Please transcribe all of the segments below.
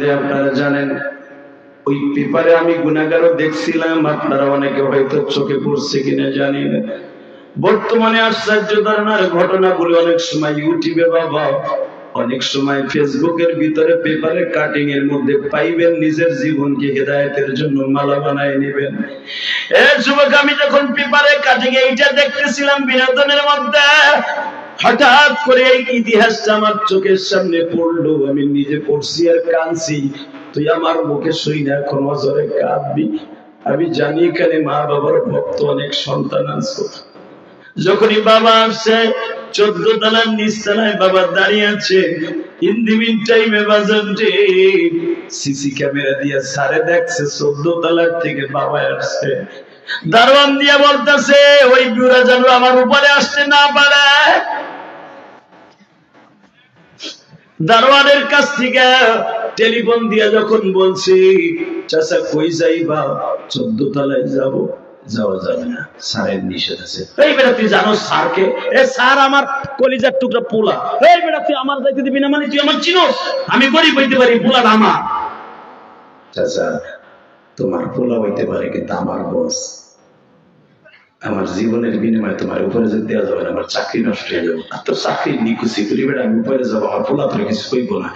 মাঝখানে আপনারা জানেন ওই পেপারে আমি গুনাহগারও দেখছিলাম, আপনারা অনেকে হয়তো চোখে পড়ছে কিনা জানি না। বর্তমানে আশ্চর্য ধরনের ঘটনাগুলো অনেক সময় ইউটিউবে বাবা, অনেক সময় ফেসবুকের ভিতরে পেপারে কাটিং এর মধ্যে পাইবেন, নিজের জীবনকে হেদায়েতের জন্য মালা বানায় নেবেন। যুবক, আমি যখন পেপারে কাটিং এইটা দেখতেছিলাম বিনোদনের মধ্যে, হঠাৎ করে এই ইতিহাসটা আমার চোখের সামনে পড়লো। আমি নিজে পড়ছি আর কাঁদছি। তুই আমার মুখে শুই না, এখন অজরে কাঁদবি। আমি জানি এখানে মা বাবার ভক্ত অনেক সন্তান আছে। যখনই বাবা আসছে 14 তলার নিচ তলায় বাবা দাঁড়িয়ে আছে, ইন দি মিন টাইমে বাজানটি সিসি ক্যামেরা দিয়ে সারে দেখছে 14 তলার থেকে বাবা আসছে। দারোয়ান দিয়ে বলতেছে ওই বুড়া যেন আমার উপরে আসতে না পারে। দারোয়ানের কাছ থেকে টেলিফোন দিয়ে যখন বলছি চাচা কই যাইবা, 14 তলায় যাব, যাওয়া যাবে না, স্যারের নিষেধ আছে। এই বেটা তুই জানো স্যারকে? এ স্যার আমার কলিজার টুকরা পোলা। এই বেটা তুই আমার যাইতে দিবি না মানে তুই আমার চিনোস? আমি গরিব হইতে পারি, পোলাটা আমার। চাচা তোমার পোলা হইতে পারে কিন্তু আমার বস, আমার জীবনের বিনিময়ে তোমার উপরে যদি দেওয়া যাবে না, আমার চাকরি নষ্ট হয়ে যাবে। আর তোর চাকরি নিকুচি করি বেটা, আমি উপরে যাবো, আমার পোলা তোর কিছু কইব না।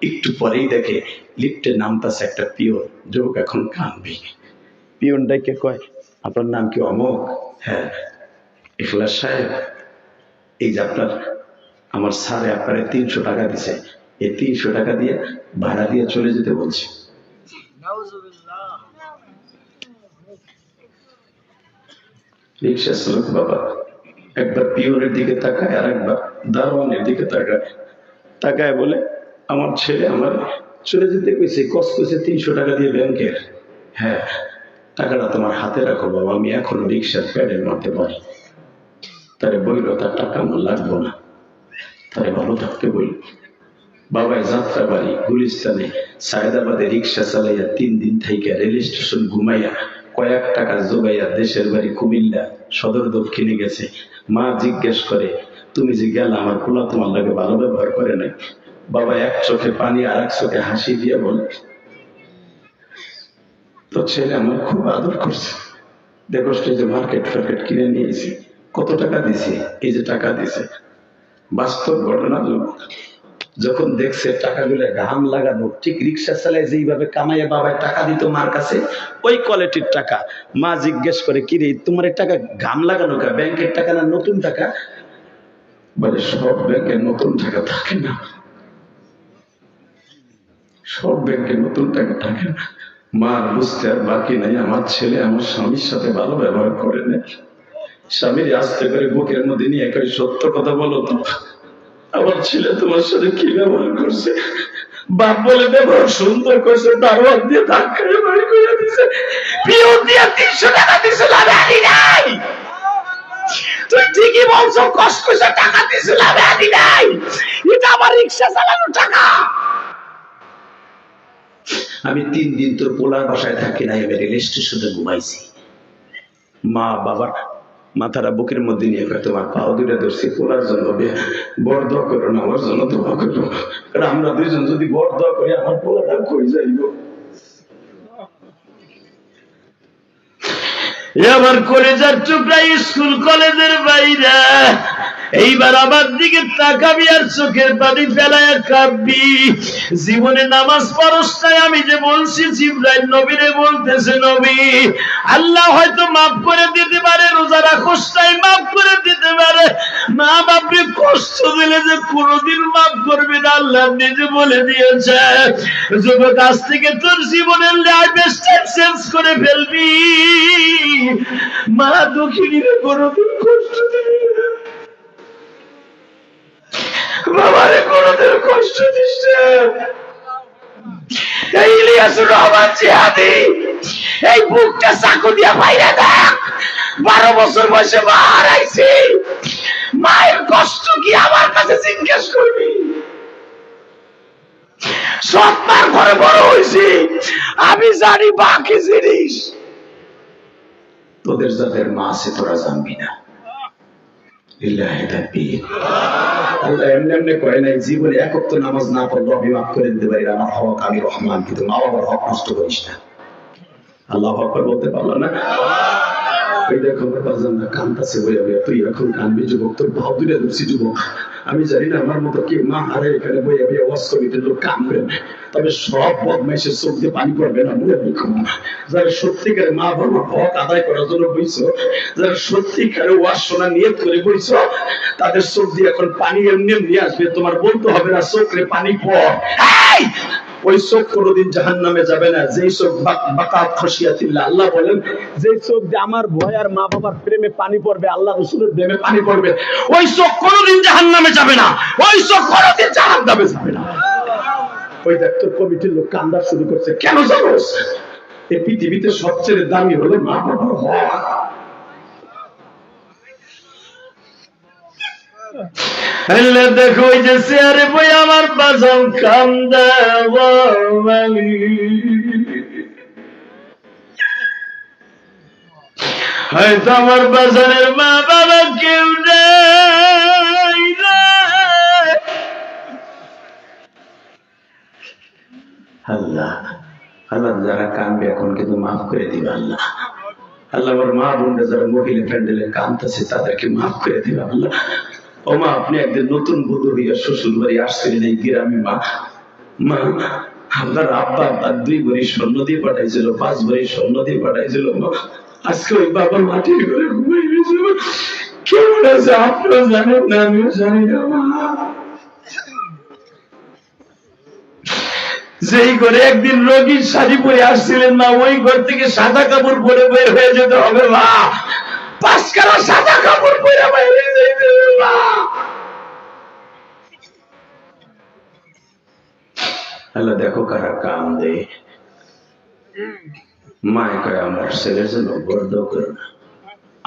একটু পরেই দেখে লিফটে নামতাছে একটা পিয়ন। যুবক এখন কানবি। পিয়নটাকে কয় আপনার নাম কি? অমুক। হ্যাঁ। ইখলাস সাহেব, এই যে আপনার আমার স্যারে আপনারে 300 টাকা দিছে, এই 300 টাকা দিয়ে ভাড়া দিয়ে চলে যেতে বলছে। রিক্সা চালক বাবা একবার পিয়নের দিকে তাকায় আর একবার দারোয়ানের দিকে তাকায়। তাকায় বলে আমার ছেলে আমার চলে যেতে কইছে, কষ্ট কইছে 300 টাকা দিয়ে ব্যাংকের। হ্যাঁ, টাকাটা তোমার হাতে রাখো বাবা, আমি এখনো রিক্সার প্যাডের মধ্যে পারি। তারে বইল তার টাকা আমার লাগবো না, তারে ভালো থাকতে বইল। বাবায় যাত্রা বাড়ি গুলিস্তানে সায়দাবাদে রিক্সা চালাইয়া 3 দিন থাইকা রেল স্টেশন ঘুমাইয়া কয়েক টাকা জোগাইয়া দেশের বাড়ি কুমিল্লা সদর দক্ষিণে গেছে। মা জিজ্ঞেস করে তুমি যে গেল আমার পোলা তোমার লাগে ভালো ব্যবহার করে নাই? বাবা এক চোখে পানি আর এক চোখে হাসি দিয়ে বলে তো ছেলে আমার খুব আদর করছে। দেখো যে মার্কেট ফার্কেট কিনে নিয়েছি, কত টাকা দিছি, এই যে টাকা দিছে। বাস্তব ঘটনা। যখন দেখছে টাকাগুলো ঘাম লাগানো, ঠিক রিক্সা চালায় যেইভাবে কামাইয়া বাবায় টাকা দিত মার কাছে, ওই কোয়ালিটির টাকা। মা জিজ্ঞেস করে কি রে তোমার টাকা ঘাম লাগানো কা? ব্যাংকের টাকা না নতুন টাকা? বলে সব ব্যাংকে নতুন টাকা থাকে না, সব ব্যাংকে নতুন টাকা থাকে না। মার বুঝতে আর বাকি নাই, আমার ছেলে আমার স্বামীর সাথে ভালো ব্যবহার করে না। স্বামীর আস্তে করে বুকের মধ্যে নিয়ে একাই সত্য কথা বলো তো, আমার ছেলে তোমার সাথে কি ব্যবহার করছে? বাপ বলে ব্যবহার সুন্দর করছে, দারোয়ান দিয়ে ধাক্কায় বাড়ি করে দিছে, পিয়ন দিয়ে 300 টাকা দিছে, লাভে নাই। তুই ঠিকই বলছো, কষ্ট করে টাকা দিছে, লাভে নাই। এটা আমার রিক্সা চালানোর টাকা। আমি 3 দিন তোর পোলার বাসায় থাকি নাই, আমি রেল স্টেশনে ঘুমাইছি। মা বাবার মাথাটা বুকের মধ্যে নিয়ে তোমার পাও দুটা ধরছি পোলার জন্য, বড় দোয়া করো না, আমার জন্য দোয়া করো। কারণ আমরা দুইজন যদি বড় দোয়া করি আমার পোলাটা কই যাইব। আমার কলেজের টুকরা স্কুল কলেজের বাইরে এইবার আমার দিকে তাকাবি আর চোখের পানি ফেলায় কাঁদবি। জীবনে নামাজ পড়স নাই, আমি যে বলছি জিবরাইল নবীরে বলতেছে নবী আল্লাহ হয়তো মাফ করে দিতে পারে, রোজা রাখস নাই মাফ করে দিতে পারে, মা বাপকে কষ্ট দিলে যে কোনোদিন মাফ করবে না আল্লাহ নিজে বলে দিয়েছে। যুবক, আজ থেকে তোর জীবনের লাইফস্টাইল চেঞ্জ করে ফেলবি। মা দুঃখিনীরে কোনোদিন কষ্ট দিবি না, বাবারে কোনোদিন কষ্ট দিস না। এই ইলিয়াসুর রহমান জিহাদি এই বুকটা চাকু দিয়া বাইরে দেখ, 12 বছর বয়সে মা হারাইছে। মায়ের কষ্ট কি আমার কাছে জিজ্ঞেস করবি? সব মার ঘরে বড় হয়েছি, আমি জানি বাকি জিনিস। তোদের যাদের মা আছে তোরা জানবি না। লিল্লাহি তাকবীর। আল্লাহ এমনি এমনি কয় নাই জীবনে এক ওয়াক্ত নামাজ না পড়লে আমি মাফ করে দিতে পারি, আমার হক আমি রহমান, কিন্তু মা বাবার হক নষ্ট করিস না। আল্লাহু আকবার বলতে পারলো না? ওই দেখো কান্দাছে বইয়া বইয়া, তুই এখন কানবি যুবক, তোর ভাব দুলে ধরছি যুবক। আমি জানি না আমার মতো কেউ মা হারে এখানে বইয়া বইয়া ওয়াজ কমিটির লোক কানবে, তবে সব বদমাইশের চোখ দিয়ে পানি পড়বে না, মনে রাখো। যারা সত্যিকারে মা বাবার হক আদায় করার জন্য বইছো, যারা সত্যিকারে ওয়াজ শোনা নিয়ত করে বইছো, তাদের চোখ দিয়ে এখন পানি এমনি এমনি আসবে, তোমার বলতে হবে না চোখে পানি পড়। ওই চোখ কোনদিন জাহান্নামে যাবে না, যেই চোখ বাকাত খসিয়াতিল্লাহ। আল্লাহ বলেন যেই চোখ দিয়ে আমার ভয় আর মা বাবার প্রেমে পানি পড়বে, আল্লাহ রাসূলের প্রেমে পানি পড়বে, ওই চোখ কোনদিন জাহান্নামে যাবে না, ওই চোখ কোনদিন জাহান্নামে যাবে না। ওই ডাক্তার কমিটির লোক কান্দা শুরু করছে, কেন জানোস? এই পৃথিবীতে সবচেয়ে দামি হলো মা বাবার হক। দেখো ওই যে চেয়ারে বই আমার বাজান কান্দা, হয়তো আমার বাজানের মা বাবা কেউ নেই। আল্লাহ আল্লাহ যারা কানবে এখন কিন্তু মাফ করে দিবে আল্লাহ। আল্লাহ আমার মা বোনরা যারা মহিলা প্যান্ডেলে কাঁদতেছে তাদেরকে মাফ করে দিবে আল্লাহ। ও মা, আপনি একদিন নতুন বধূ হইয়া শ্বশুর বাড়ি আসছিলেন এই গ্রামে, মা মা আপনার আব্বা তার 2 ভরি স্বর্ণ দিয়ে পাঠাইছিল, 5 ভরি স্বর্ণ দিয়ে পাঠাইছিল। আজকে ওই বাবা মাটির ঘরে ঘুমাই গেছে। কেমন আছে আপনারা জানেন না, আমিও জানি না। যেই ঘরে একদিন রোগীর শাড়ি পরে আসছিলেন মা, ওই ঘর থেকে সাদা কাপড় পরে বের হয়ে যেতে হবে মা। 5 কালা সাদা কাপড় পরে বাইরে যাইতে হবে মা। আল্লাহ দেখো কারা কাম দে। মায় কয় আমার ছেলের জন্য বর্দ করো না।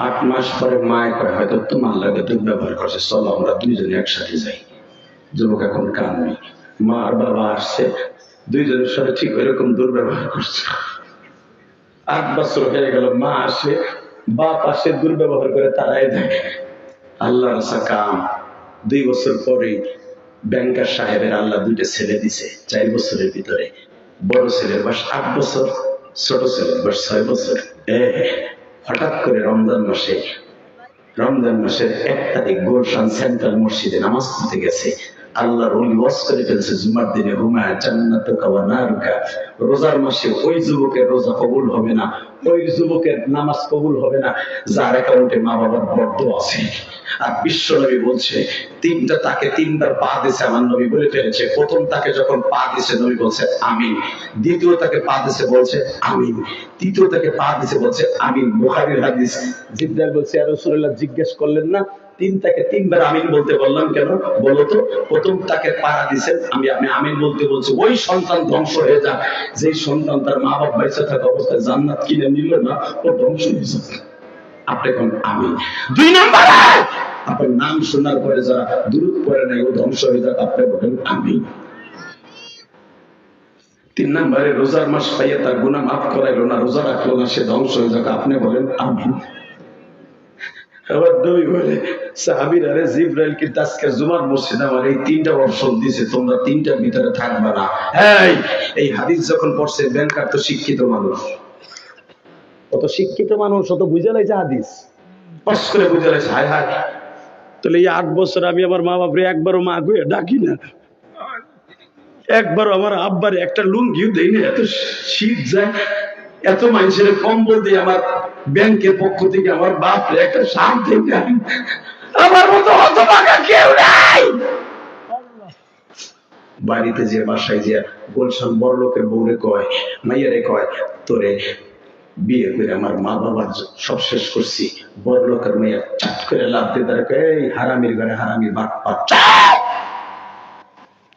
8 মাস পরে মায় কয় হয়তো তোমার লাগে দুর্ব্যবহার করছে, চলো আমরা 2 জনে একসাথে যাই। যুবক এখন কানবি। মা আর বাবা আসছে, 2 জনের সাথে ঠিক এরকম দুর্ব্যবহার করছে। 8 বছর হয়ে গেল, মা আসে, বাপ আসে, দুর্ব্যবহার করে তারাই দেয়। আল্লাহর কাম। 2 বছর পরে ব্যাংকার সাহেবের আল্লাহ 2টা ছেলে দিছে 4 বছরের ভিতরে। বড় ছেলের বয়স 8 বছর, ছোট ছেলের বয়স 6 বছর। হঠাৎ করে রমজান মাসের 1 তারিখ গুলশান সেন্ট্রাল মসজিদে নামাজ পড়তে গেছে। আল্লাহর ওলি ওয়াজ করে ফেলছে জুমার দিনে, হুমা জান্নাতুকা ওয়া নারুকা। রোজার মাসে ওই যুবকের রোজা কবুল হবে না, ওই যুবকের নামাজ কবুল হবে না যার অ্যাকাউন্টে মা বাবার বরদোয়া আছে। আর বিশ্ব নবী বলছে 3টা তাকে 3বার পা দিয়েছে, আমার নবী বলে ফেলেছে। প্রথম তাকে যখন পা দিয়েছে নবী বলছে আমিন, দ্বিতীয় তাকে পা দিয়েছে বলছে আমিন, তৃতীয় তাকে পা দিয়েছে বলছে আমিন। বুখারীর হাদিস। জিবরাইল বলছে ইয়া রাসূলুল্লাহ জিজ্ঞেস করলেন না 3টাকে 3বার আমিন বলতে বললাম কেন? বলো তো। প্রথম তাকে পাড়া দিয়েছেন, আমি আমিন বলতে বলছি ওই সন্তান ধ্বংস হয়ে যাক যেই সন্তান তার মা বাবা বেঁচে থাকা অবস্থায় জান্নাত কিনে নিল না, ও ধ্বংস হয়েছে। আপনি কোন আমিন। 2 নম্বরে আপনার নাম শোনার পরে যারা দুরূদ পড়ে নাই ও ধ্বংস হয়ে যাক, আপনি বলেন আমিন। 3 নম্বরে রোজার মাস পাইয়া তার গুনাহ মাফ করাইলো না, রোজা রাখলো না, সে ধ্বংস হয়ে যাক, আপনি বলেন আমিন। আবার নবী বলে সাহাবীরা রে জিবরাইল কি আজকে জুমার মসজিদে আমার এই 3টা অপশন দিয়েছে, তোমরা 3টার ভিতরে থাকবে না। এই হাদিস যখন পড়ছে ব্যাংকার তো শিক্ষিত মানুষ, অত শিক্ষিত মানুষ অত বুঝে লাইছে হাদিস, কষ্ট করে বুঝে লাইছে। হায় হায়, তাহলে এই 8 বছর আমি আমার মা বাপরে একবারও মা কইয়া ডাকি না, একবারও আমার আব্বারে একটা লুঙ্গিও দেই না। এত শীত যায়, এত মানুষের কম্বল দিয়ে আমার ব্যাংকের পক্ষ থেকে আমার বাপরে একটা শার্ট দেই না। আমার মতো হতভাগা কেউ নাই। বাড়িতে যে বাসায় যে গুলশান বড় লোকের বউরে কয়, মাইয়ারে কয় তোরে বিয়ে করে আমার মা বাবার সব শেষ করছি। বড় লোকের মেয়ে চাট করে লাভ দিয়ে তারা কয় এই হারামির ঘরে হারামির বাপ,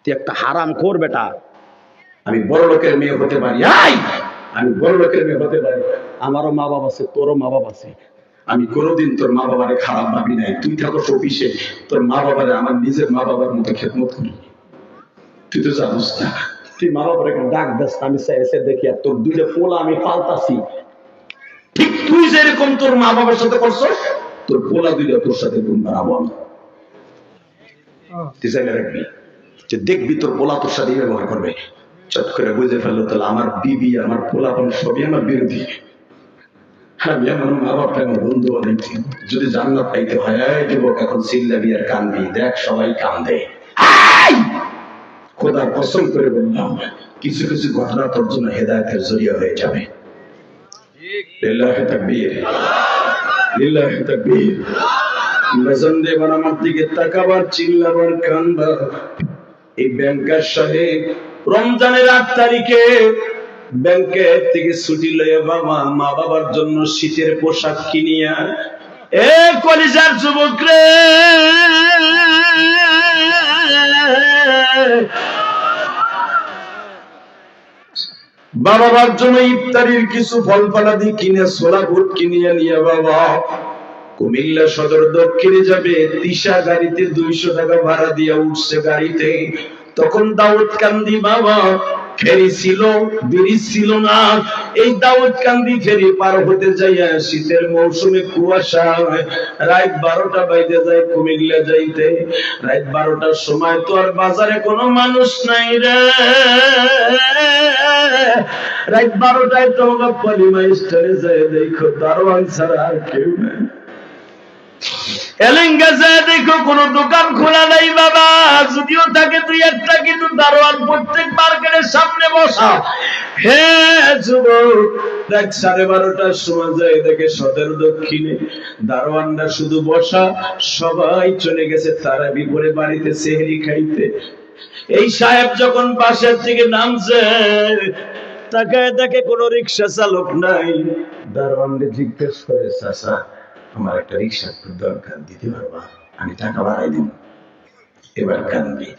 তুই একটা হারাম খোর বেটা। আমি বড় লোকের মেয়ে হতে পারি, আমি বড় লোকের মেয়ে হতে পারি, আমারও মা বাবা আছে, তোরও মা বাবা আছে। আমি কোনোদিন তোর মা বাবারে খারাপ ভাবি নাই। তুই থাকস অফিসে, তোর মা বাবারে আমার নিজের মা বাবার মতো খেদমত করি। তুই তো জানিস না, তুই মা বাবার একটা ডাক দাস, আমি এসে দেখি আর তোর 2টা পোলা আমি পাল্টাছি। ঠিক তুই যেরকম তোর মা বাবার সাথে করছো তোর পোলা দুইটা তোর সাথে গুণ বানাবো আমি। তুই চাইলে রাখবি যে দেখবি তোর পোলা তোর সাথে ব্যবহার করবে। চট করে বুঝে ফেললো তাহলে আমার বিবি আমার পোলাপন সবই আমার বিরোধী। আমি আমার মা বাপটা আমার বন্ধু অনেক। যদি জান্নাত পাইতে হয় যুবক এখন চিল্লাবি আর কানবি, দেখ সবাই কান্দে। খোদার কসম করে বললাম কিছু কিছু ঘটনা তোর জন্য হেদায়েতের জরিয়া হয়ে যাবে। লিল্লাহি তাকবীর, লিল্লাহি তাকবীর। মেজন্দে আমার দিকে তাকাবার, চিল্লাবার, কান্দবা। এই ব্যাংকার সাহেব রমজানের 8 তারিখে ব্যাংকের থেকে ছুটি লয়ে বাবা মা বাবার জন্য শীতের পোশাক কিনিয়া, এ কলিজার যুবক রে, বাবার জন্য ইফতারির কিছু ফল ফলাদি কিনে ছোলা বুট কিনিয়া নিয়ে বাবা কুমিল্লা সদর দক্ষিণে যাবে। তিশা গাড়িতে 200 টাকা ভাড়া দিয়ে উঠছে গাড়িতে। তখন দাউদকান্দি বাবা ফেরি ছিল, ব্রিজ ছিল না। এই দাউদকান্দি ফেরি পার হতে যাইয়া শীতের মৌসুমে কুয়াশা, রাত 12টা বাইজে যায় কুমিল্লা যাইতে। রাত 12টার সময় তো আর বাজারে কোনো মানুষ নাই রে। রাত 12টায় তোমরা পলিমা স্টোরে যায় দেখো দারোয়ান ছাড়া আর কেউ নাই। এলেঙ্গা যায় দেখো কোন দোকান খোলা নাই বাবা, যদিও থাকে 2-1টা, কিন্তু দারোয়ান প্রত্যেক মার্কেটের সামনে বসা। হে যুবক, রাত 12:30টার সময় যায় দেখে সদর দক্ষিণে দারোয়ানরা শুধু বসা, সবাই চলে গেছে তারাবি পড়ে বাড়িতে সেহরি খাইতে। এই সাহেব যখন বাসার থেকে নামছে তাকায় দেখে কোনো রিক্সা চালক নাই। দারোয়ানকে জিজ্ঞেস করে, চাচা আমার একটা রিক্সা দরকার, দিতে পারবা? আমি টাকা বাড়াই দিব। এবার কানবি।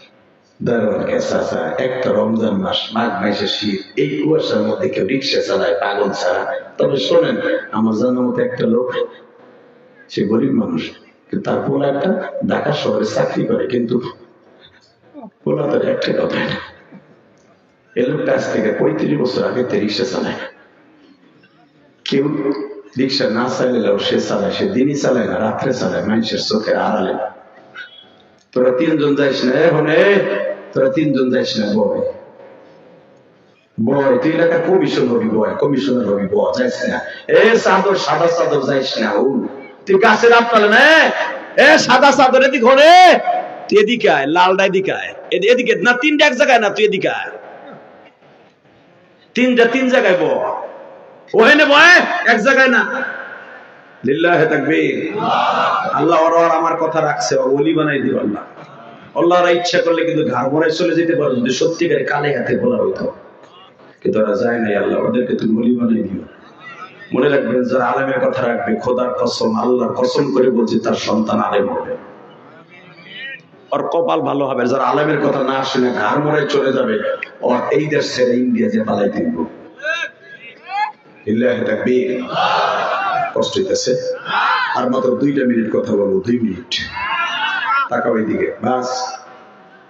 দারোয়ানকে, চাচা একটা রমজান মাস, মাঘ মাসের শীত, এই কুয়াশার মধ্যে কেউ রিক্সা চালায় পাগল ছাড়া? তবে শোনেন, আমার জানার মতো একটা লোক, সে গরিব মানুষ, তার পোলা একটা ঢাকা শহরে চাকরি করে, কিন্তু পোলা তার একটা কথা না। এ লোকটা আজ থেকে 35 বছর আগে রিক্সা চালায়। কেউ রিক্সা না চালালেও সে চালায়, সে দিনই চালায় না, রাত্রে চালায়, মানুষের চোখের আড়ালে। তোরা 3 জন যাইস না এখন, তোরা 3 জন যাইস না, বয় বয়, তুই এলাকার কমিশন হবি, বয় কমিশনার হবি, বয় যাইস না। চাদর, সাদা চাদর যাইস না, তুই গাছের আপনালে না, সাদা চাদর এদিকে হলে তুই এদিকে আয়, লালটা এদিকে আয়, এদিকে না, 3টা এক জায়গায় না, তুই এদিকে আয়, 3টা 3 জায়গায় বয়, ওখানে বয়, এক জায়গায় না। লিল্লাহি তাকবীর। আল্লাহ ওর আমার কথা রাখছে, ওলি বানাই দিও আল্লাহ। আল্লাহর ইচ্ছা করলে কিন্তু ঘাড় মরে চলে যেতে পারে, যদি সত্যিকার কালে হাতে বলা হইতো, কিন্তু ওরা যায় নাই। আল্লাহ ওদেরকে তুমি ওলি বানাই দিও। মনে রাখবেন, যারা আলেমের কথা রাখবে, খোদার কসম, আল্লাহর কসম করে বলছি, তার সন্তান আলেম হবে, ওর কপাল ভালো হবে। যারা আলেমের কথা না শুনে ঘাড় মরে চলে যাবে, ওর এই দেশ ছেড়ে ইন্ডিয়া যে পালাই দিব। লিল্লাহি তাকবীর। কষ্ট হইতেছে? আর মাত্র 2টা মিনিট কথা বলবো, 2 মিনিট। তাকাও এইদিকে, বাস।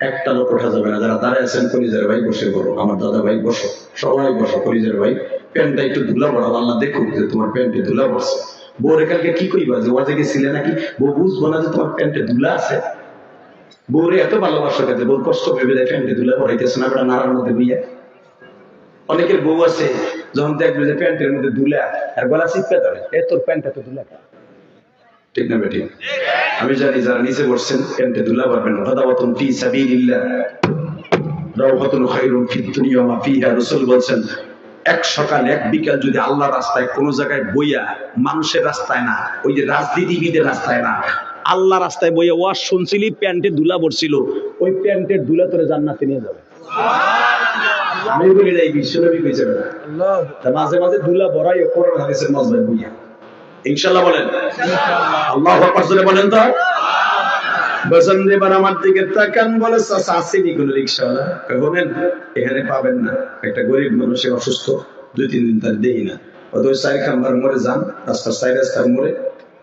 একটা লোক ওঠা যাবে না। যারা দাঁড়ায় আছেন, কলিজার ভাই বসে পড়ো, আমার দাদা ভাই বসো, সবাই বসো। কলিজার ভাই, প্যান্টটা একটু ধুলা পড়া, আল্লাহ দেখুক যে তোমার প্যান্টে ধুলা পড়ছে। বউ কালকে কি কইবা যে ওয়াজে গেছিলে নাকি? বউ বুঝবো না যে তোমার প্যান্টে ধুলা আছে? বউরে এত ভালোবাসা খেতে, বউ কষ্ট ভেবে দেয় প্যান্টে ধুলা পড়াইতেছে না, নাড়ার মধ্যে বুইয়া। অনেকের বউ আছে, যখন দেখবে যে প্যান্টের মধ্যে ধুলা, আর গলা চিপে ধরে, তোর প্যান্টটা তো ধুলা। ঠিক না বেঠিক? আমি জানি যারা নিচে বসছেন প্যান্টে ধুলা পারবেন না। গাদাওয়াতুন ফি সাবিলিল্লাহ রাওহাতুন খায়রুন ফিদ দুনিয়া ওয়া মা ফিহা। রাসূল বলেন, এক সকাল এক বিকাল যদি আল্লাহর রাস্তায় কোন জায়গায় বইয়া, মানুষের রাস্তায় না, ওই যে রাজনীতিবিদের রাস্তায় না, আল্লাহ রাস্তায় বইয়া ওয়াজ শুনছিলি, প্যান্টে ধুলা পড়ছিল, ওই প্যান্টের ধুলা তোরে জান্নাতে নিয়ে যাবে। আমি বলি নাই, বিশ্বনবী কইছে না? মাঝে মাঝে ধুলা ভরাই কোরআন হাদিসের মজবায় বইয়া। ইনশাআল্লাহ বলেন, আল্লাহু আকবার জোরে বলেন তো। বসন্ত এবার আমার দিকে তাকান, বলে চাচা আসেনি কোন রিকশাওয়ালা? বলেন, এখানে পাবেন না, একটা গরিব মানুষের অসুস্থ, 2-3 দিন তার দেই না, হয়তো ওই 4 খাম্বার মোড়ে যান, রাস্তার 4 রাস্তার মোড়ে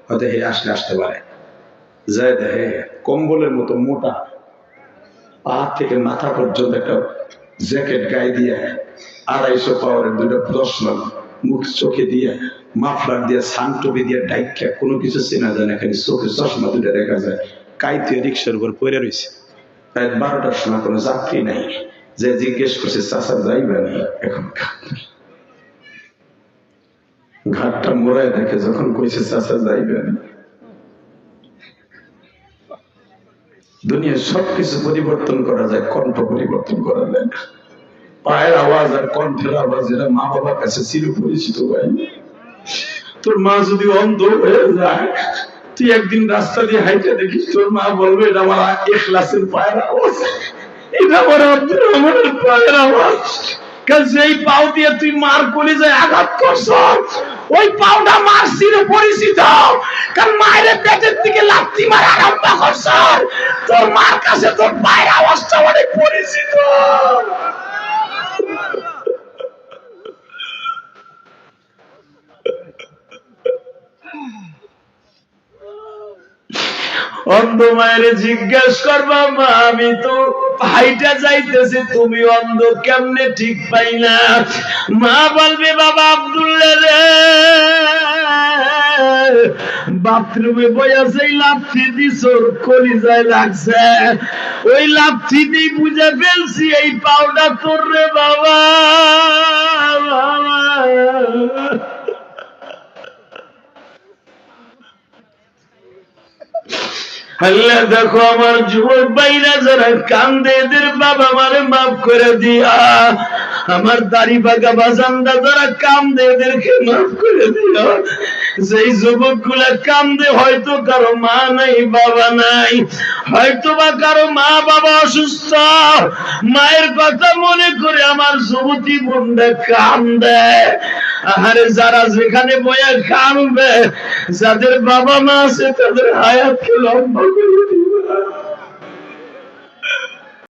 হয়তো হে আসতে পারে। যায় দেখে কম্বলের মতো মোটা, পা থেকে মাথা পর্যন্ত একটা জ্যাকেট গায়ে দিয়ে, 250 পাওয়ারের 2টা প্রশ্ন মুখ চোখে দিয়ে মাফলার দিয়ে সান্টবি দিয়ে ডাইকা কোনো কিছু চেনা যায় না, খালি চোখে চশমা দুটো দেখা যায়, কাইতে রিক্সার উপর পড়ে রয়েছে। রাত 12টার সময় কোনো যাত্রী নাই, যে জিজ্ঞেস করছে চাচা যাইবা নি, এখন ঘাটটা মোড়ায় দেখে যখন কইছে চাচা যাইবা নি। দুনিয়ার সবকিছু পরিবর্তন করা যায়, কণ্ঠ পরিবর্তন করা যায় না। পায়ের আওয়াজ আর কণ্ঠের আওয়াজ এরা মা বাবার কাছে চির পরিচিত ভাই। তোর মা যদি অন্ধ হয়ে যায়, তুই একদিন রাস্তা দিয়ে হাইটে দেখিস, তোর মা বলবে এটা আমার ইখলাসের পায়ের আওয়াজ, এটা আমার আব্দুর রহমানের পায়ের আওয়াজ। যেই পাও দিয়ে তুই মার কলিজায় আঘাত করছ, ওই পাওটা মার চির পরিচিত, কারণ মায়ের পেটের দিকে লাথি মারা আরম্ভ করছ, তোর মার কাছে তোর পায়ের আওয়াজটা অনেক পরিচিত। অন্ধ মায়ের জিজ্ঞেস করবা, মা আমি তো হাইটা যাইতেছি, তুমি অন্ধ কেমনে ঠিক পাই না? মা বলবে, বাবা আব্দুল্লাহ রে, বাথরুমে বইয়া সেই লাথি দিস ওর কলিজায় লাগছে, ওই লাথি দিয়ে বুঝে ফেলছি এই পাউডার তোর রে বাবা। আল্লাহ দেখো আমার যুবক ভাইরা যারা কান্দে, এদের বাবা মারে মাফ করে দিয়া। আমার দাড়ি বাগা বাজানরা যারা কান্দে, এদেরকে মাফ করে দিয়া। যেই যুবক গুলা কান্দে, হয়তো কারো মা নাই বাবা নাই, হয়তো বা কারো মা বাবা অসুস্থ, মায়ের কথা মনে করে আমার যুবতী বোনটা কান্দে। আরে যারা যেখানে বয়া কান্দবে, যাদের বাবা মা আছে তাদের হায়াতকে লম্বা করে দিবা।